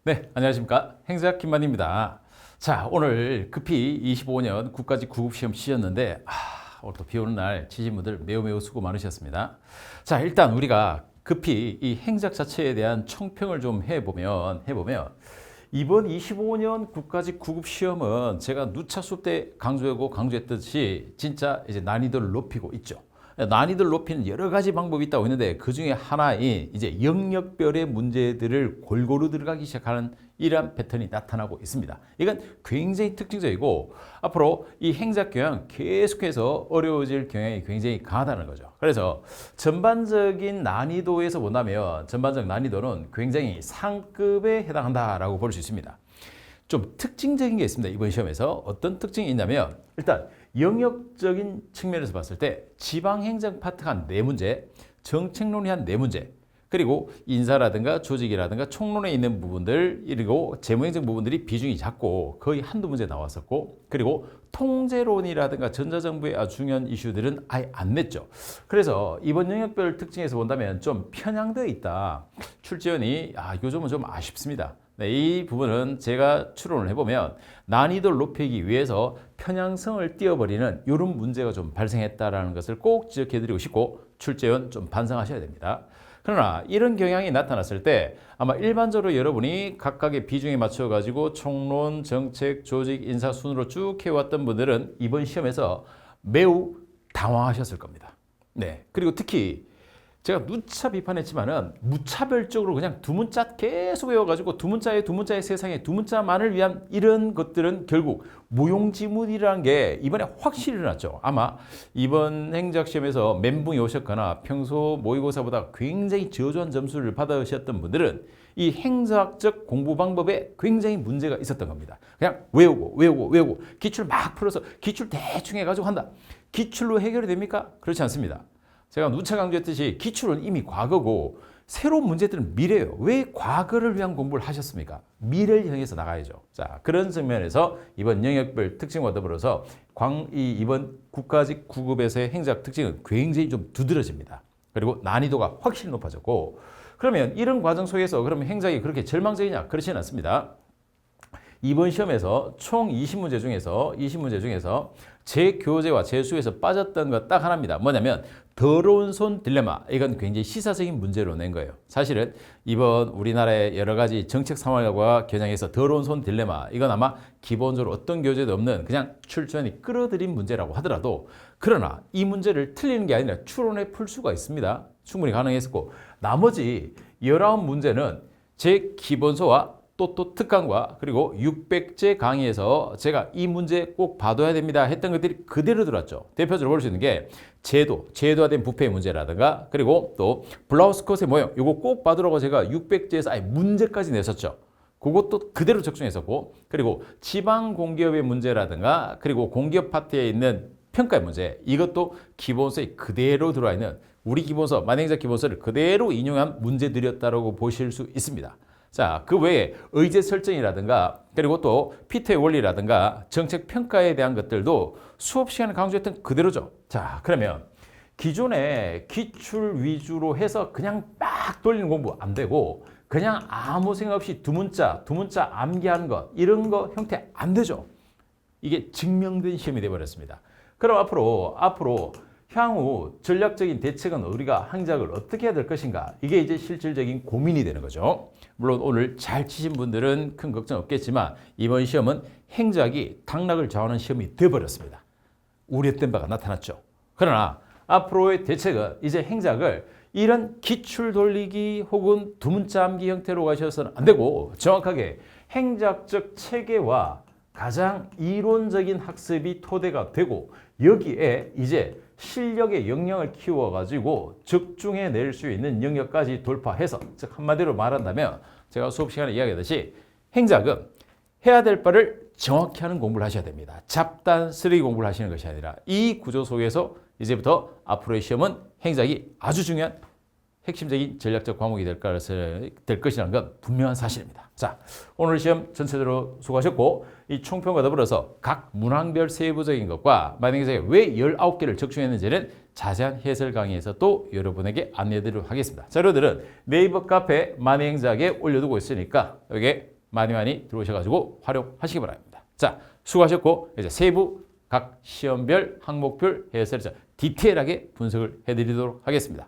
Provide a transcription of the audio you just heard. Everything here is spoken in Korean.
네, 안녕하십니까. 행사 김만입니다. 자, 오늘 급히 25년 국가직 구급시험 치셨는데, 오늘 또 비 오는 날 치신 분들 매우 수고 많으셨습니다. 자, 일단 우리가 급히 이 행작 자체에 대한 총평을 좀 해보면, 이번 25년 국가직 구급시험은 제가 누차 수업 때 강조했듯이 진짜 이제 난이도를 높이고 있죠. 난이도를 높이는 여러 가지 방법이 있다고 했는데 그 중에 하나인 이제 영역별의 문제들을 골고루 들어가기 시작하는 이러한 패턴이 나타나고 있습니다. 이건 굉장히 특징적이고 앞으로 이 행작 경향 계속해서 어려워질 경향이 굉장히 강하다는 거죠. 그래서 전반적인 난이도에서 본다면 전반적 난이도는 굉장히 상급에 해당한다라고 볼 수 있습니다. 좀 특징적인 게 있습니다. 이번 시험에서 어떤 특징이 있냐면 일단 영역적인 측면에서 봤을 때 지방행정 파트가 한 4문제, 정책론이 한 4문제, 그리고 인사라든가 조직이라든가 총론에 있는 부분들, 그리고 재무행정 부분들이 비중이 작고 거의 한두 문제 나왔었고, 그리고 통제론이라든가 전자정부의 아주 중요한 이슈들은 아예 안 냈죠. 그래서 이번 영역별 특징에서 본다면 좀 편향되어 있다. 출제원이 요즘은 좀 아쉽습니다. 네, 이 부분은 제가 추론을 해보면 난이도를 높이기 위해서 편향성을 띄워버리는 이런 문제가 좀 발생했다는 것을 꼭 지적해드리고 싶고 출제원 좀 반성하셔야 됩니다. 그러나 이런 경향이 나타났을 때 아마 일반적으로 여러분이 각각의 비중에 맞춰가지고 총론, 정책, 조직, 인사 순으로 쭉 해왔던 분들은 이번 시험에서 매우 당황하셨을 겁니다. 네, 그리고 특히 제가 누차 비판했지만은 무차별적으로 그냥 두 문자 계속 외워가지고 두 문자의 세상에 두 문자만을 위한 이런 것들은 결국 무용지물이라는 게 이번에 확실히 일어났죠. 아마 이번 행작시험에서 멘붕이 오셨거나 평소 모의고사보다 굉장히 저조한 점수를 받으셨던 분들은 이 행사학적 공부 방법에 굉장히 문제가 있었던 겁니다. 그냥 외우고 기출 막 풀어서 기출 대충 해가지고 한다. 기출로 해결이 됩니까? 그렇지 않습니다. 제가 누차 강조했듯이 기출은 이미 과거고 새로운 문제들은 미래예요. 왜 과거를 위한 공부를 하셨습니까? 미래를 향해서 나가야죠. 자, 그런 측면에서 이번 영역별 특징과 더불어서 이번 국가직 구급에서의 행작 특징은 굉장히 좀 두드러집니다. 그리고 난이도가 확실히 높아졌고 그러면 이런 과정 속에서 그러면 행작이 그렇게 절망적이냐? 그렇지는 않습니다. 이번 시험에서 총 20문제 중에서 재교재와 재수에서 빠졌던 것 딱 하나입니다. 뭐냐면 더러운 손 딜레마. 이건 굉장히 시사적인 문제로 낸 거예요. 사실은 이번 우리나라의 여러 가지 정책 상황과 겨냥해서 더러운 손 딜레마. 이건 아마 기본적으로 어떤 교재도 없는 그냥 출제원이 끌어들인 문제라고 하더라도 그러나 이 문제를 틀리는 게 아니라 추론해 풀 수가 있습니다. 충분히 가능했었고 나머지 19문제는 제 기본서와 또 특강과 그리고 600제 강의에서 제가 이 문제 꼭 봐둬야 됩니다 했던 것들이 그대로 들어왔죠. 대표적으로 볼 수 있는 게 제도화된 부패의 문제라든가 그리고 또 블라우스 컷의 모형 이거 꼭 봐두라고 제가 600제에서 아예 문제까지 냈었죠. 그것도 그대로 적중했었고 그리고 지방공기업의 문제라든가 그리고 공기업 파트에 있는 평가의 문제 이것도 기본서에 그대로 들어와 있는 우리 기본서 만행자 기본서를 그대로 인용한 문제들이었다고 보실 수 있습니다. 자, 그 외에 의제 설정이라든가 그리고 또 피터의 원리라든가 정책 평가에 대한 것들도 수업 시간에 강조했던 그대로죠. 자, 그러면 기존에 기출 위주로 해서 그냥 막 돌리는 공부 안 되고 그냥 아무 생각 없이 두 문자 암기하는 것 이런 거 형태 안 되죠. 이게 증명된 시험이 되어버렸습니다. 그럼 앞으로 향후 전략적인 대책은 우리가 행작을 어떻게 해야 될 것인가 이게 이제 실질적인 고민이 되는 거죠. 물론 오늘 잘 치신 분들은 큰 걱정 없겠지만 이번 시험은 행작이 당락을 좌우하는 시험이 되어버렸습니다. 우려했던 바가 나타났죠. 그러나 앞으로의 대책은 이제 행작을 이런 기출 돌리기 혹은 두 문자 암기 형태로 가셔서는 안 되고 정확하게 행작적 체계와 가장 이론적인 학습이 토대가 되고 여기에 이제 실력의 역량을 키워가지고 적중해낼 수 있는 영역까지 돌파해서 즉 한마디로 말한다면 제가 수업 시간에 이야기하듯이 행작은 해야 될 바를 정확히 하는 공부를 하셔야 됩니다. 잡단 쓰레기 공부를 하시는 것이 아니라 이 구조 속에서 이제부터 앞으로의 시험은 행작이 아주 중요한 핵심적인 전략적 과목이 될 것이라는 건 분명한 사실입니다. 자, 오늘 시험 전체적으로 수고하셨고 이 총평과 더불어서 각 문항별 세부적인 것과 만행자가 왜 19개를 적중했는지는 자세한 해설 강의에서 또 여러분에게 안내드리도록 하겠습니다. 자료들은 네이버 카페 만행자에 올려두고 있으니까 여기에 많이 많이 들어오셔가지고 활용하시기 바랍니다. 자, 수고하셨고 이제 세부 각 시험별 항목별 해설에서 디테일하게 분석을 해드리도록 하겠습니다.